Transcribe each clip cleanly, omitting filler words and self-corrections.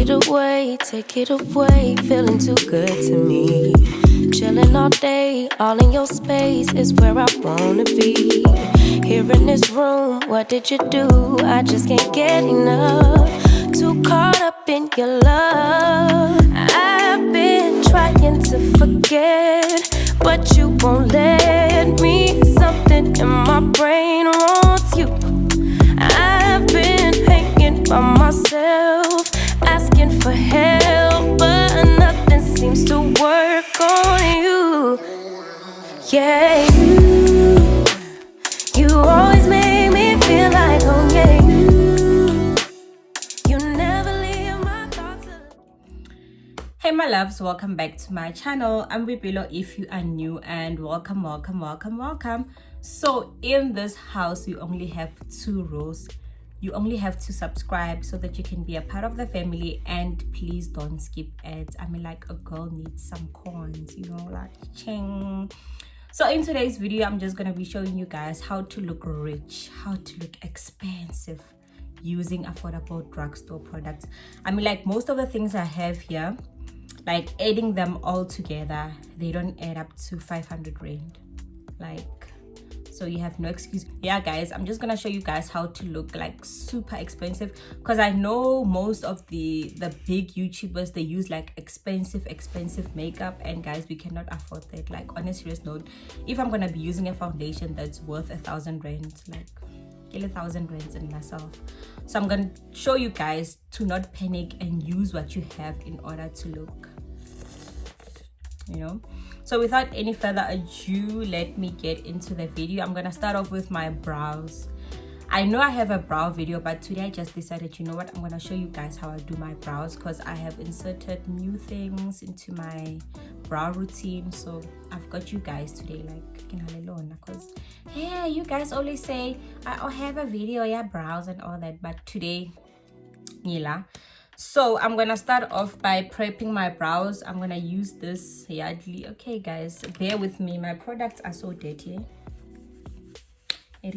take it away, feeling too good to me. Chilling all day, all in your space is where I wanna be. Here in this room, what did you do? I just can't get enough. Too caught up in your love. I've been trying to forget, but you won't let me. Something in my brain wants you. I've been hanging by myself, asking for help, but nothing seems to work on you. Yeah, you always make me feel like home. Yeah, you never leave my thoughts alone. Hey my loves, welcome back to my channel. I'm Wipilo if you are new, and welcome. So in this house you only have 2 rules. You only have to subscribe so that you can be a part of the family, and please don't skip ads. I mean, like, a girl needs some coins, you know, like ching. So in today's video I'm just gonna be showing you guys how to look rich, how to look expensive using affordable drugstore products. I mean, like, most of the things I have here, like, adding them all together, they don't add up to 500 rand. Like, so you have no excuse. Yeah guys, I'm just gonna show you guys how to look like super expensive, because I know most of the big YouTubers, they use like expensive makeup, and guys, we cannot afford that. Like, on a serious note, if I'm gonna be using a foundation that's worth 1,000 rand, like, get 1,000 rands in myself. So I'm gonna show you guys to not panic and use what you have in order to look, you know. So without any further ado, let me get into the video. I'm gonna start off with my brows. I know I have a brow video, but today I just decided, you know what, I'm gonna show you guys how I do my brows, because I have inserted new things into my brow routine. So I've got you guys today, like, because hey, you guys always say I have a video, yeah, brows and all that, but today, Nila. So I'm gonna start off by prepping my brows. I'm gonna use this Yardley. Okay guys, bear with me, my products are so dirty. So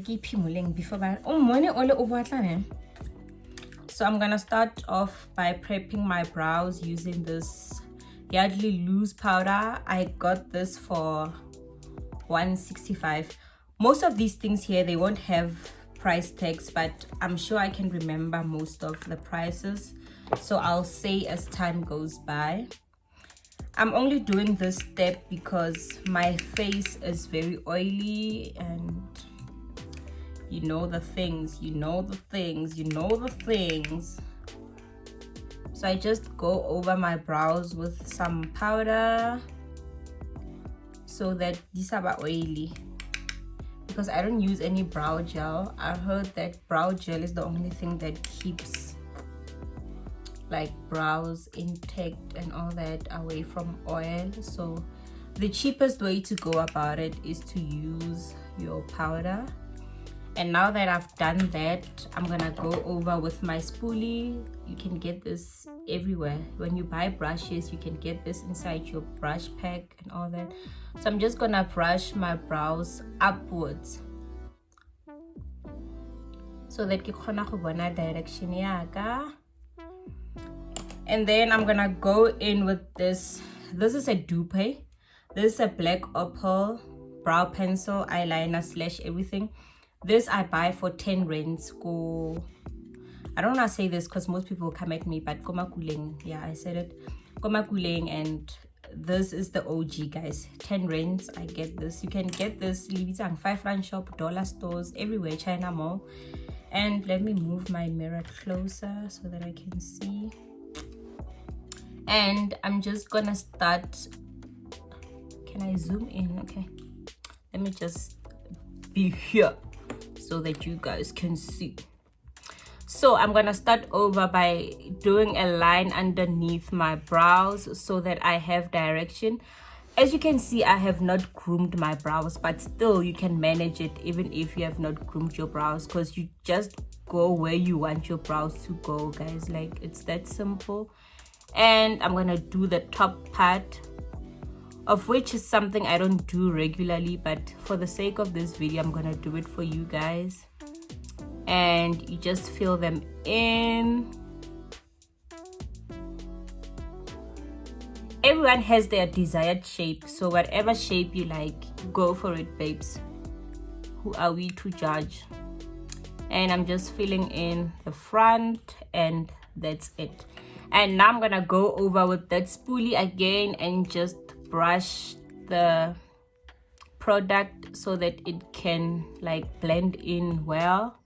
I'm gonna start off by prepping my brows using this Yardley loose powder. I got this for 165. Most of these things here, they won't have price tags, but I'm sure I can remember most of the prices, so I'll say as time goes by. I'm only doing this step because my face is very oily, and you know the things. So I just go over my brows with some powder so that these are oily, because I don't use any brow gel. I heard that brow gel is the only thing that keeps like brows intact and all that away from oil. So the cheapest way to go about it is to use your powder. And now that I've done that, I'm gonna go over with my spoolie. You can get this everywhere. When you buy brushes, you can get this inside your brush pack and all that. So I'm just gonna brush my brows upwards so that you can see the direction yaga. And then I'm gonna go in with this. This is a dupe. This is a black opal brow pencil, eyeliner / everything. This I buy for 10 rands. Go, I don't want to say this because most people will come at me, but Komakuling, yeah, I said it, Komakuling, and this is the OG guys. 10 rands, I get this. You can get this 5 rand shop, dollar stores, everywhere, China mall. And let me move my mirror closer so that I can see. And I'm just gonna start. Can I zoom in? Okay, let me just be here so that you guys can see. So I'm gonna start over by doing a line underneath my brows so that I have direction. As you can see, I have not groomed my brows, but still you can manage it even if you have not groomed your brows, because you just go where you want your brows to go, guys. Like, it's that simple. And I'm gonna do the top part, of which is something I don't do regularly, but for the sake of this video I'm gonna do it for you guys. And you just fill them in everyone has their desired shape, so whatever shape you like, go for it, babes. Who are we to judge? And I'm just filling in the front, and that's it. And now I'm gonna go over with that spoolie again and just brush the product so that it can like blend in well,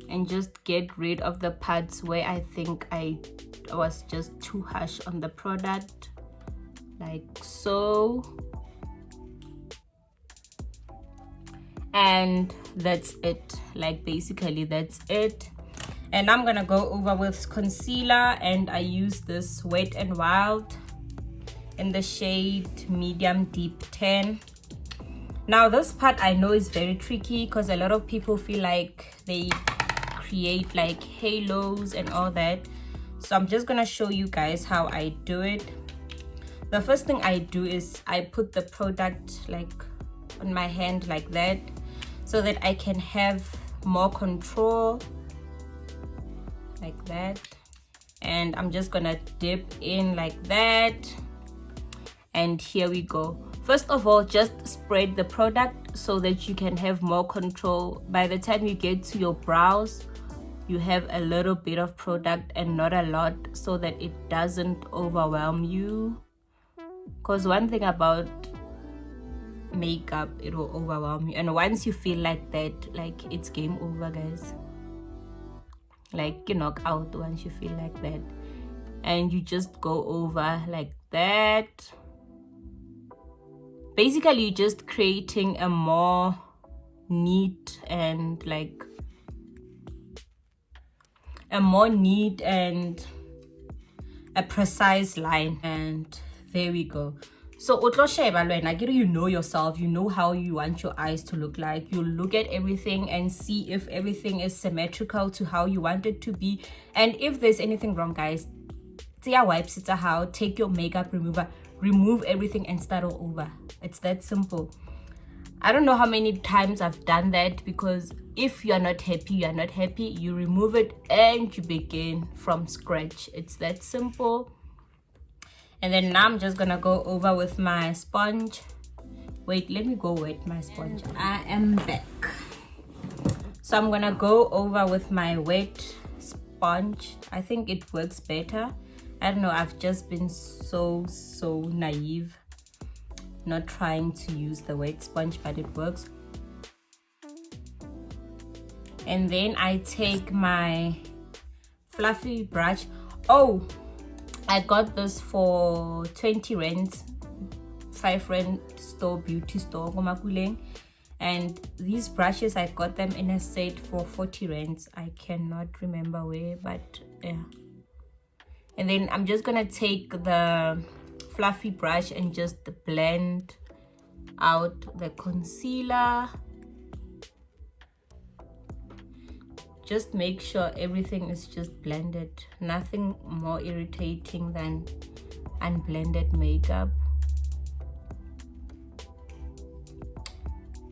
and just get rid of the parts where I think I was just too harsh on the product, like so. And that's it, like basically that's it. And I'm gonna go over with concealer, and I use this Wet n Wild in the shade medium deep 10. Now this part I know is very tricky because a lot of people feel like they create like halos and all that, so I'm just gonna show you guys how I do it. The first thing I do is I put the product like on my hand like that, so that I can have more control like that. And I'm just gonna dip in like that, and here we go. First of all, just spread the product so that you can have more control. By the time you get to your brows, you have a little bit of product and not a lot, so that it doesn't overwhelm you. Because one thing about makeup, it will overwhelm you, and once you feel like that, like it's game over, guys. Like you knock out once you feel like that. And you just go over like that. Basically you're just creating a more neat and like a precise line. And there we go. So you know yourself, you know how you want your eyes to look like. You look at everything and see if everything is symmetrical to how you want it to be. And if there's anything wrong, guys, take your makeup remover, remove everything and start all over. It's that simple. I don't know how many times I've done that, because if you're not happy, you're not happy, you remove it and you begin from scratch. It's that simple. And then now I'm just gonna go over with my sponge. Wait, let me go wet my sponge. I am back. So I'm gonna go over with my wet sponge. I think it works better. I don't know, I've just been so naive, not trying to use the wet sponge, but it works. And then I take my fluffy brush. Oh, I got this for 20 rands, 5 rand store, beauty store, and these brushes I got them in a set for 40 rands. I cannot remember where, but yeah. And then I'm just gonna take the fluffy brush and just blend out the concealer. Just make sure everything is just blended. Nothing more irritating than unblended makeup.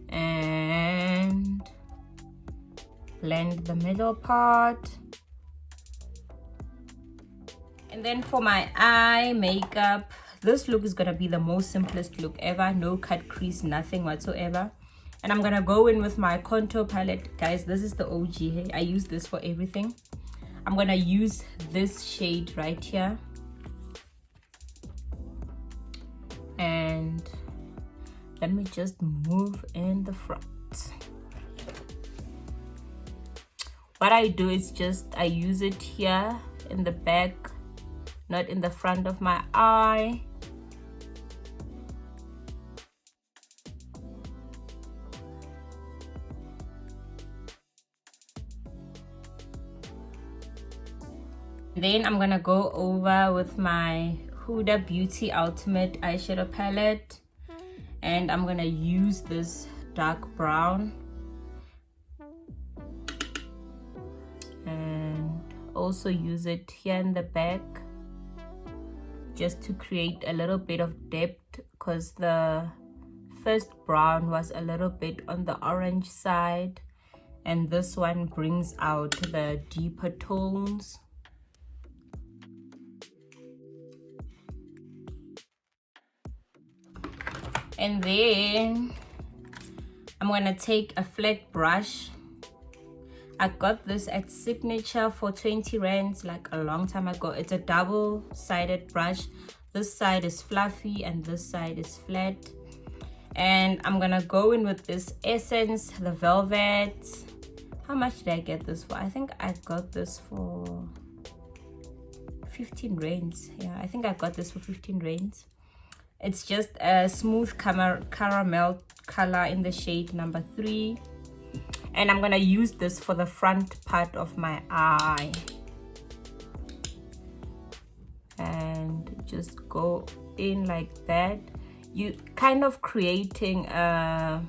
And blend the middle part. And then for my eye makeup, this look is gonna be the most simplest look ever. No cut crease, nothing whatsoever. And I'm gonna go in with my contour palette. Guys, this is the OG. I use this for everything. I'm gonna use this shade right here. And let me just move in the front. What I do is just, I use it here in the back, not in the front of my eye. Then I'm gonna go over with my Huda Beauty Ultimate eyeshadow palette, and I'm gonna use this dark brown and also use it here in the back just to create a little bit of depth, because the first brown was a little bit on the orange side, and this one brings out the deeper tones. And then I'm gonna take a flat brush. I got this at Signature for 20 rands like a long time ago. It's a double-sided brush. This side is fluffy and this side is flat. And I'm gonna go in with this Essence, the Velvet. How much did I get this for? I think I got this for 15 rands. Yeah, I think I got this for 15 rands. It's just a smooth caramel color in the shade number 3. And I'm gonna use this for the front part of my eye. And just go in like that. You kind of creating a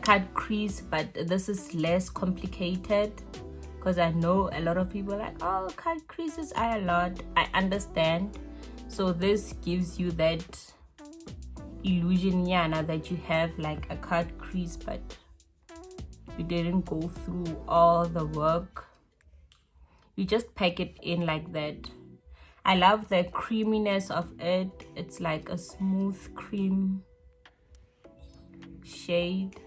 cut crease, but this is less complicated, because I know a lot of people are like, oh, cut creases are a lot. I understand. So this gives you that illusion, Yana, that you have like a cut crease, but you didn't go through all the work. You just pack it in like that. I love the creaminess of it. It's like a smooth cream shade.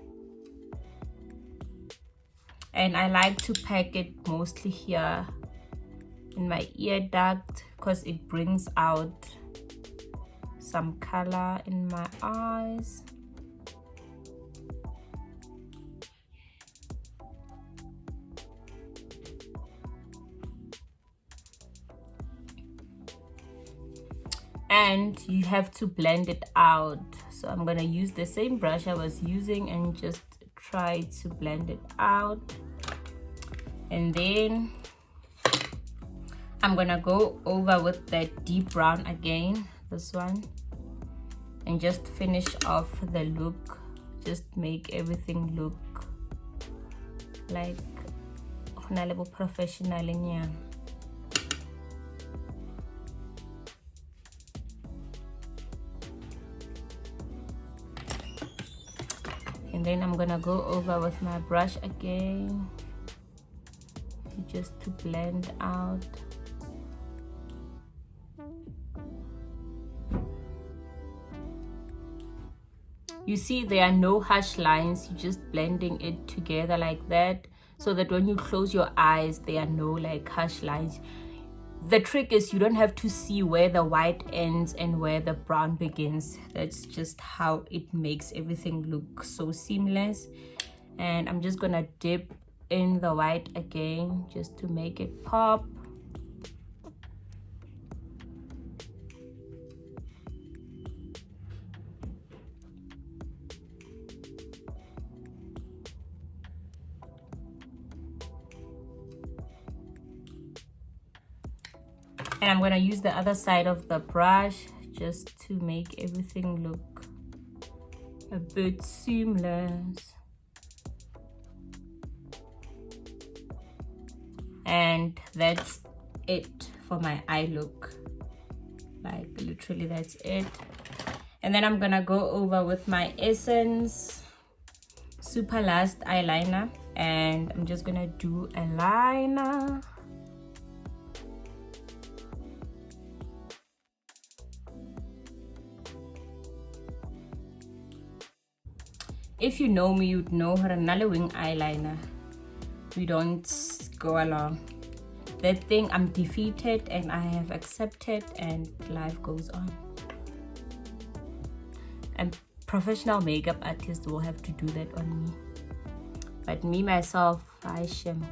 And I like to pack it mostly here in my ear duct, because it brings out some color in my eyes. And you have to blend it out. So I'm gonna use the same brush I was using and just try to blend it out. And then I'm gonna go over with that deep brown again, this one, and just finish off the look. Just make everything look like a little professional in here. And then I'm gonna go over with my brush again, just to blend out. You see, there are no harsh lines. You're just blending it together like that, so that when you close your eyes, there are no like harsh lines. The trick is you don't have to see where the white ends and where the brown begins. That's just how it makes everything look so seamless. And I'm just gonna dip in the white again just to make it pop. And I'm gonna use the other side of the brush just to make everything look a bit seamless. And that's it for my eye look. Like literally that's it. And then I'm gonna go over with my Essence Super Last eyeliner, and I'm just gonna do a liner. If you know me, you'd know her another wing eyeliner. We don't go along. That thing, I'm defeated and I have accepted, and life goes on. And professional makeup artists will have to do that on me. But me myself, I sham.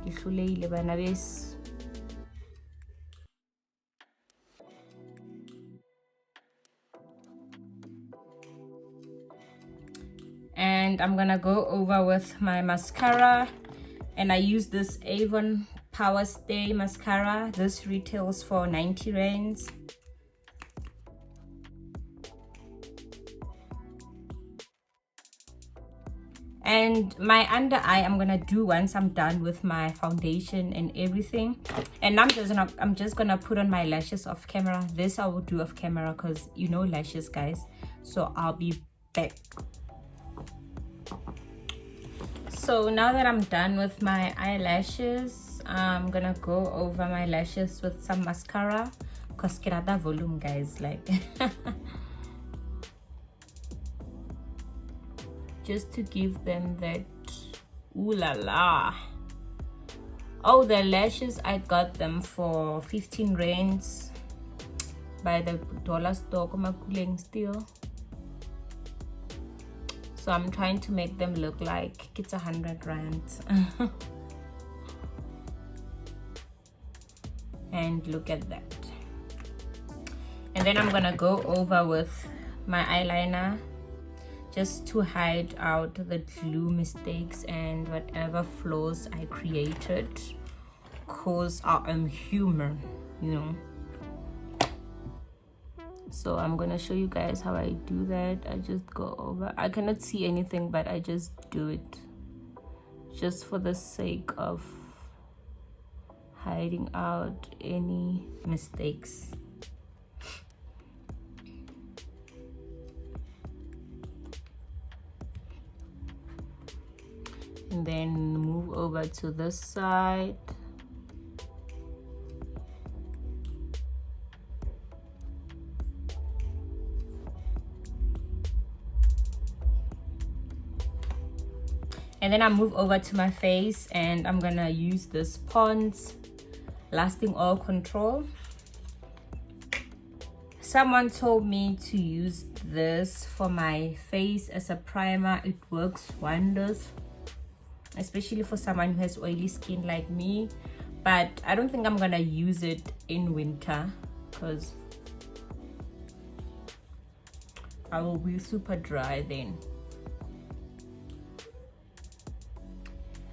And I'm gonna go over with my mascara, and I use this Avon Power Stay mascara. This retails for 90 rands. And my under eye I'm gonna do once I'm done with my foundation and everything. And I'm just gonna put on my lashes off camera. This I will do off camera because you know lashes, guys. So I'll be back. So now that I'm done with my eyelashes, I'm gonna go over my lashes with some mascara because kirada volume, guys, like just to give them that ooh la la. Oh, the lashes, I got them for 15 rands by the dollar store still. So I'm trying to make them look like it's 100 rands. And look at that. And then I'm gonna go over with my eyeliner just to hide out the glue mistakes and whatever flaws I created, cause I am human, you know. So I'm gonna show you guys how I do that. I just go over. I cannot see anything, but I just do it just for the sake of hiding out any mistakes. And then move over to this side. And then I move over to my face, and I'm gonna use this Pond's Lasting Oil Control. Someone told me to use this for my face as a primer. It works wonders, especially for someone who has oily skin like me. But I don't think I'm gonna use it in winter because I will be super dry then.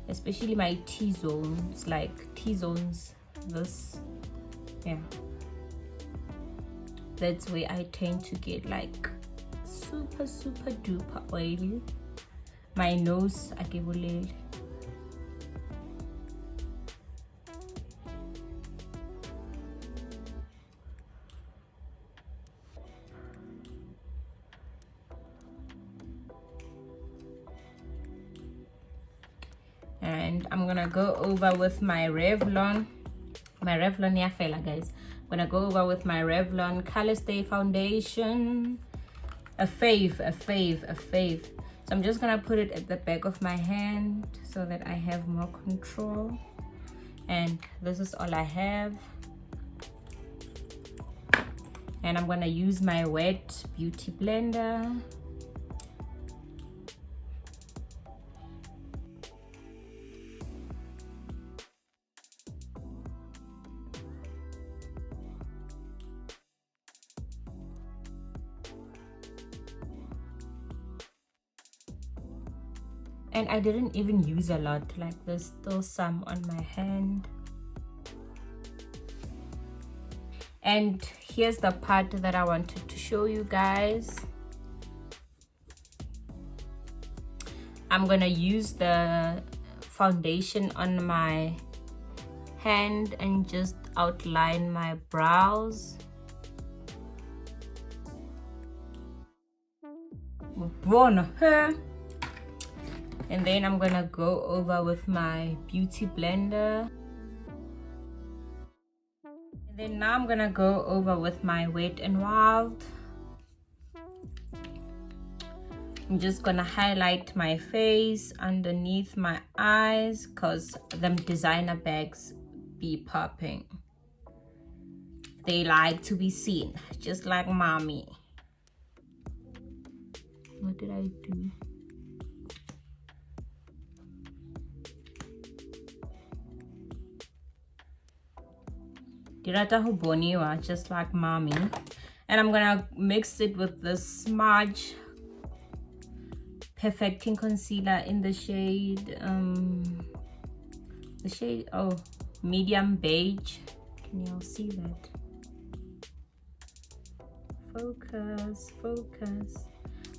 Especially my T-zones, like T-zones, this, yeah. That's where I tend to get like super duper oily. My nose, I give a little. And I'm gonna go over with my Revlon. My Revlon, yeah, fella, guys. I'm gonna go over with my Revlon Color Stay Foundation. A fave. So I'm just gonna put it at the back of my hand so that I have more control. And this is all I have. And I'm gonna use my wet beauty blender. And I didn't even use a lot, like there's still some on my hand. And here's the part that I wanted to show you guys. I'm gonna use the foundation on my hand and just outline my brows. And then I'm gonna go over with my beauty blender. And then now I'm gonna go over with my Wet n Wild. I'm just gonna highlight my face underneath my eyes because them designer bags be popping. They like to be seen, just like mommy. What did I do? Just like mommy. And I'm gonna mix it with the Smudge Perfecting Concealer in the shade medium beige. Can y'all see that? Focus.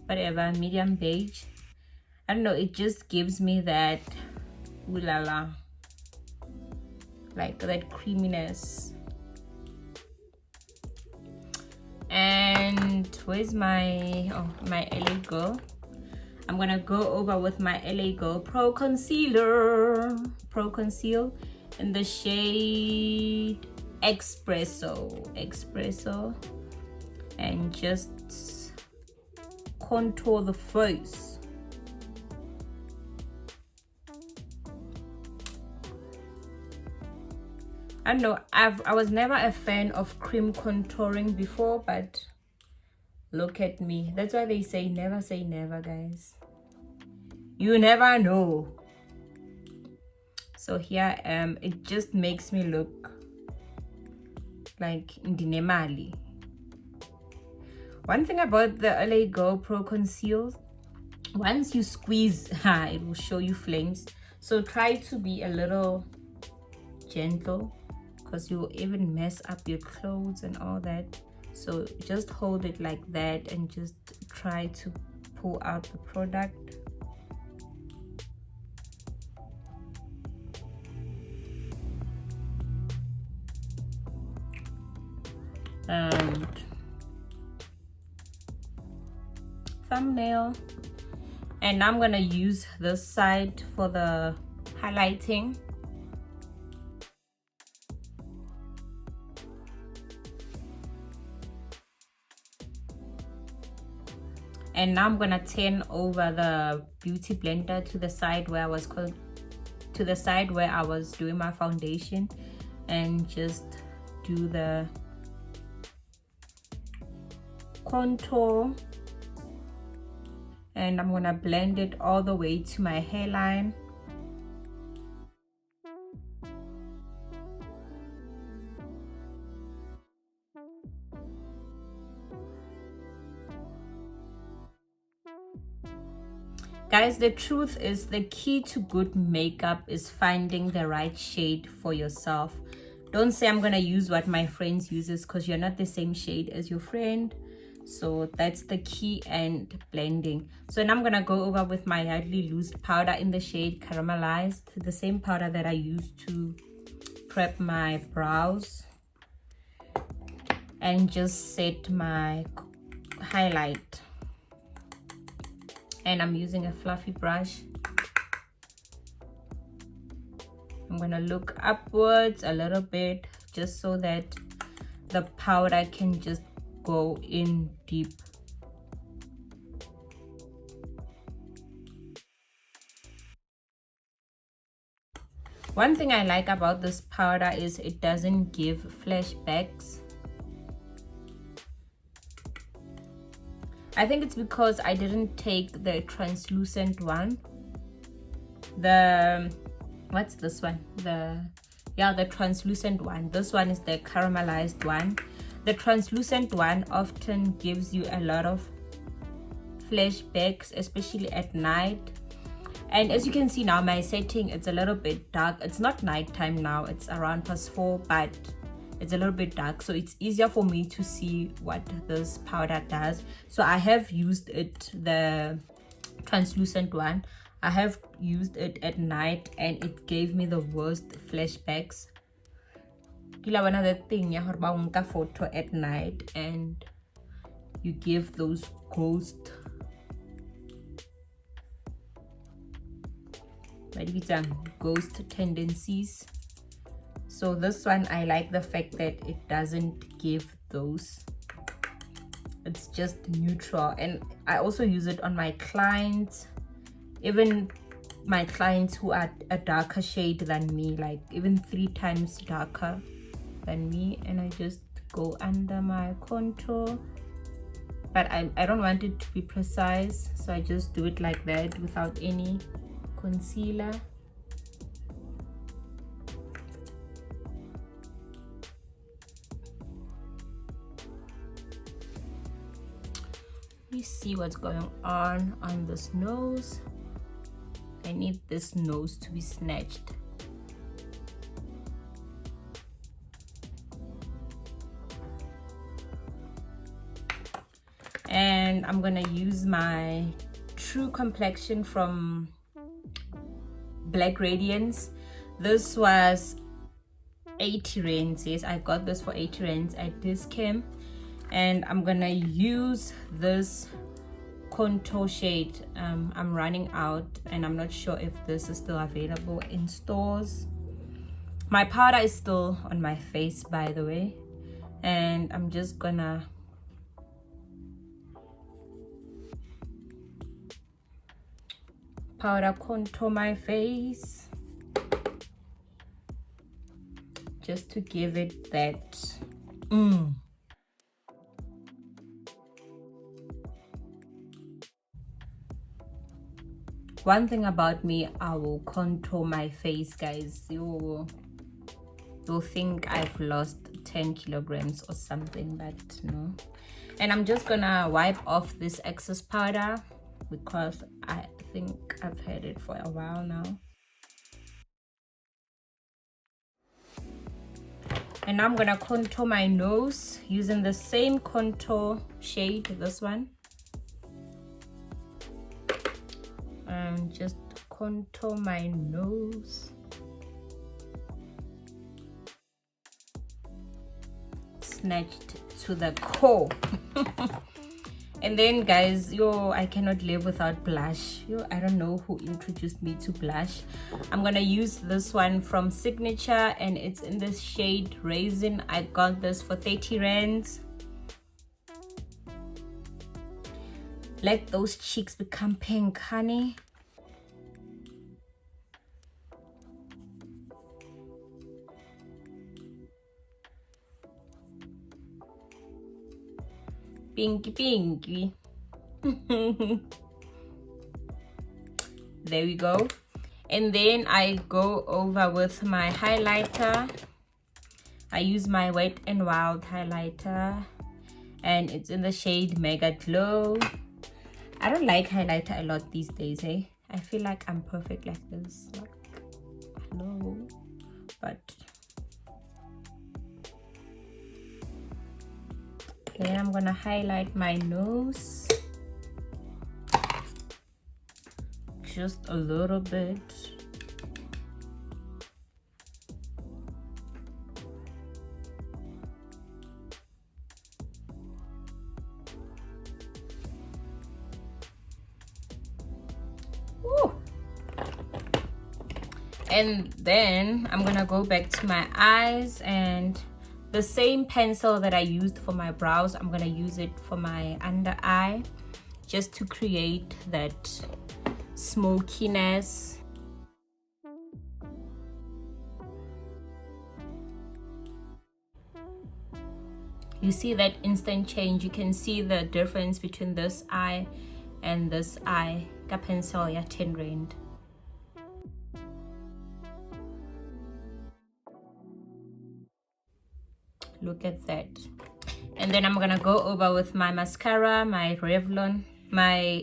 Whatever, medium beige. I don't know, it just gives me that ooh la la, like that creaminess. And where's my LA Girl? I'm gonna go over with my LA Girl Pro Conceal in the shade Espresso, and just contour the face. I don't know, I was never a fan of cream contouring before, but look at me. That's why they say never, guys. You never know. So here I am. It just makes me look like Ndinemali. One thing about the LA Go Pro Conceal, once you squeeze, it will show you flames. So try to be a little gentle, because you will even mess up your clothes and all that. So just hold it like that and just try to pull out the product. And thumbnail. And now I'm gonna use this side for the highlighting. And now I'm gonna turn over the beauty blender to the side where I was doing my foundation, and just do the contour. And I'm gonna blend it all the way to my hairline. Guys, the truth is, the key to good makeup is finding the right shade for yourself. Don't say I'm gonna use what my friends uses, because you're not the same shade as your friend. So that's the key, and blending. So now I'm gonna go over with my Yardley loose powder in the shade Caramelized, the same powder that I used to prep my brows, and just set my highlight. And I'm using a fluffy brush. I'm gonna look upwards a little bit, just so that the powder can just go in deep. One thing I like about this powder is it doesn't give flashbacks. I think it's because I didn't take the translucent one. What's this one? The translucent one. This one is the caramelized one. The translucent one often gives you a lot of flashbacks, especially at night. And as you can see now, my setting, it's a little bit dark. It's not nighttime now, it's around +4, but it's a little bit dark, so it's easier for me to see what this powder does. So I have used it, the translucent one, I have used it at night, and it gave me the worst flashbacks. Another thing, you have photo at night and you give those ghost tendencies. So this one, I like the fact that it doesn't give those. It's just neutral. And I also use it on my clients, even my clients who are a darker shade than me, like even 3 times darker than me. And I just go under my contour, but I don't want it to be precise, so I just do it like that without any concealer. Let me see what's going on this nose. I need this nose to be snatched. And I'm gonna use my True Complexion from Black Radiance. This was 80 rands. Yes, I got this for 80 rands at Discam. And I'm gonna use this contour shade. I'm running out, and I'm not sure if this is still available in stores. My powder is still on my face, by the way, and I'm just gonna powder contour my face just to give it that One thing about me, I will contour my face, guys. You'll think I've lost 10 kilograms or something, but no. And I'm just gonna wipe off this excess powder because I think I've had it for a while now. And now I'm gonna contour my nose using the same contour shade, this one. And just contour my nose. Snatched to the core. And then guys, I cannot live without blush. I don't know who introduced me to blush. I'm gonna use this one from Signature, and it's in this shade Raisin. I got this for 30 rands. Let those cheeks become pink, honey. Pinky, pinky. There we go. And then I go over with my highlighter. I use my Wet n Wild highlighter, and it's in the shade Mega Glow. I don't like highlighter a lot these days, eh? I feel like I'm perfect like this. Like, no, but then I'm gonna highlight my nose just a little bit. Woo. And then I'm gonna go back to my eyes, and the same pencil that I used for my brows, I'm gonna use it for my under eye, just to create that smokiness. You see that instant change. You can see the difference between this eye and this eye. Ka pencil ya 10 rand. Look at that. And then I'm gonna go over with my mascara, my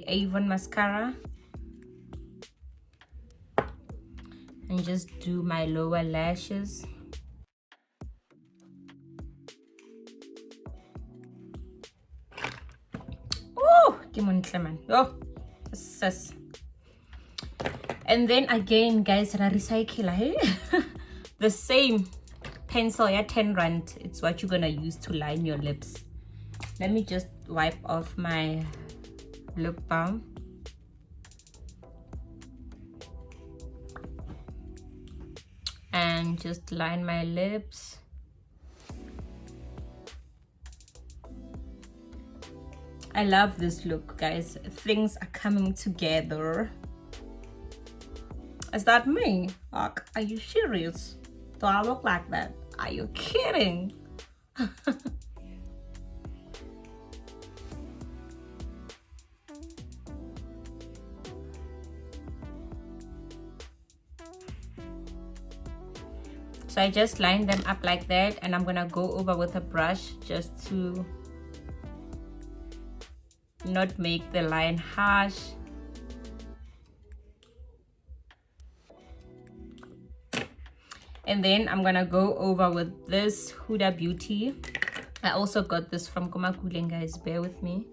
Avon mascara, and just do my lower lashes. Oh, come on, Clement. Oh, sis. And then again, guys, I recycle, eh? The same pencil, yeah, 10 rand. It's what you're gonna use to line your lips. Let me just wipe off my lip balm. And just line my lips. I love this look, guys. Things are coming together. Is that me? Like, are you serious? Do I look like that? Are you kidding? So I just line them up like that, and I'm gonna go over with a brush just to not make the line harsh. And then I'm gonna go over with this Huda Beauty. I also got this from Komakuleng, guys, bear with me.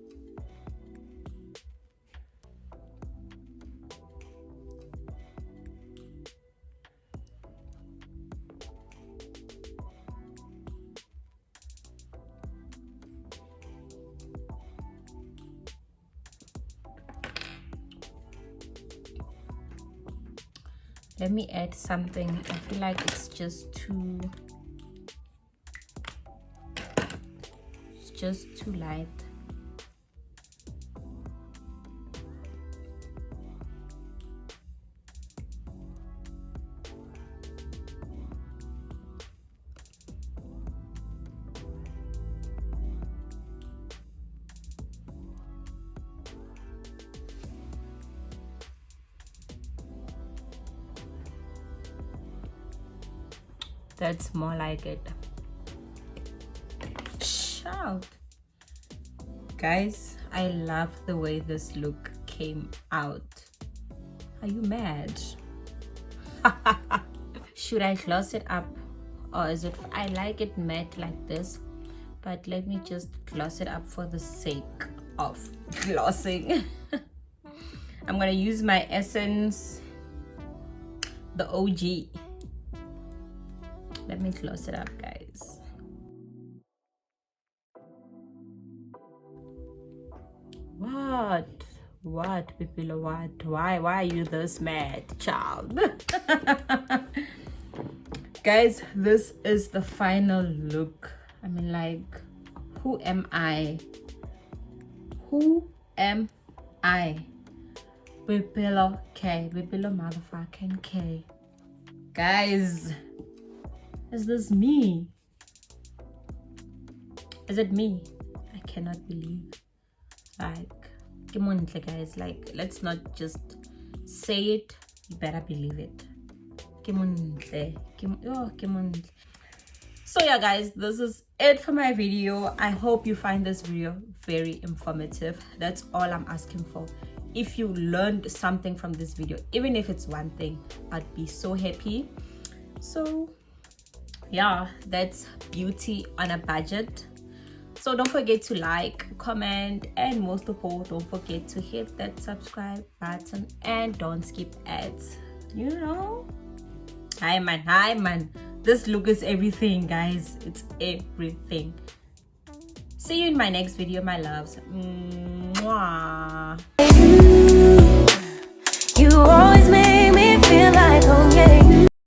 Let me add something. I feel like it's just too light. That's more like it. Shout. Guys, I love the way this look came out. Are you mad? Should I gloss it up, or is it, I like it matte like this, but let me just gloss it up for the sake of glossing. I'm gonna use my Essence, the OG. Let me gloss it up, guys. What, Pipilo, what? Why are you this mad, child? Guys, this is the final look. I mean, like, who am I? Who am I? Pipilo K. Pipilo motherfucking K. Guys, is this me? Is it me? I cannot believe. Like, come on, guys. Like, let's not just say it. You better believe it. Come on. So yeah, guys, this is it for my video. I hope you find this video very informative. That's all I'm asking for. If you learned something from this video, even if it's one thing, I'd be so happy. So yeah, that's beauty on a budget. So don't forget to like, comment, and most of all, don't forget to hit that subscribe button and don't skip ads. You know? Hi man. This look is everything, guys. It's everything. See you in my next video, my loves. Mwah.